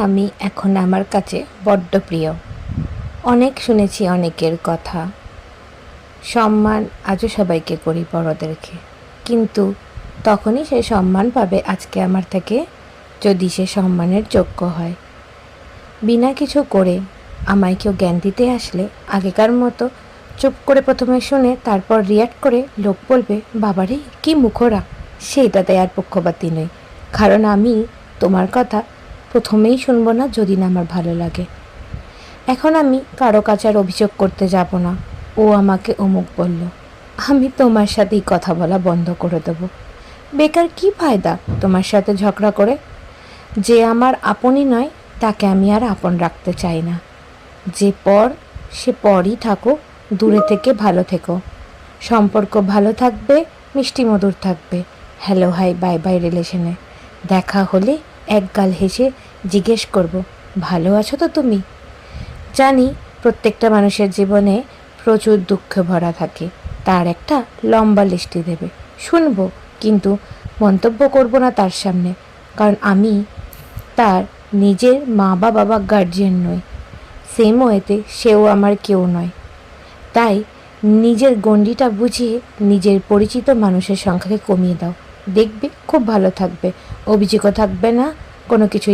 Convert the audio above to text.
আমি এখন আমার কাছে বড্ড প্রিয়। অনেক শুনেছি অনেকের কথা, সম্মান আজও সবাইকে করি বড়দেরকে, কিন্তু তখনই সে সম্মান পাবে আজকে আমার থেকে, যদি সে সম্মানের যোগ্য হয়। বিনা কিছু করে আমায় কেউ জ্ঞান দিতে আসলে আগেকার মতো চুপ করে প্রথমে শুনে তারপর রিয়াক্ট করে লোক বলবে বাবারে কি মুখরা, সেইটাতে আর পক্ষপাতী নই। কারণ আমি তোমার কথা প্রথমেই শুনবো না যদি না আমার ভালো লাগে। এখন আমি কারো কাছে আর অভিযোগ করতে যাব না, ও আমাকে অমুক বলল, আমি তোমার সাথেই কথা বলা বন্ধ করে দেবো। বেকার কি ফায়দা তোমার সাথে ঝগড়া করে? যে আমার আপনই নয় তাকে আমি আর আপন রাখতে চাই না। যে পর সে পরই থাকো, দূরে থেকে ভালো থেকো। সম্পর্ক ভালো থাকবে, মিষ্টি মধুর থাকবে, হ্যালো হাই বাই বাই রিলেশনে। দেখা হলে একগাল হেসে জিজ্ঞেস করব, ভালো আছো তো তুমি? জানি প্রত্যেকটা মানুষের জীবনে প্রচুর দুঃখ ভরা থাকে, তার একটা লম্বা লিস্টি দেবে, শুনবো, কিন্তু মন্তব্য করব না তার সামনে। কারণ আমি তার নিজের মা বা গার্জিয়ান নই, সেম ওয়েতে সেও আমার কেউ নয়। তাই নিজের গণ্ডিটা বুঝিয়ে নিজের পরিচিত মানুষের সংখ্যাকে কমিয়ে দাও, দেখবে খুব ভালো থাকবে, অভিযোগও থাকবে না, কোনো কিছুই।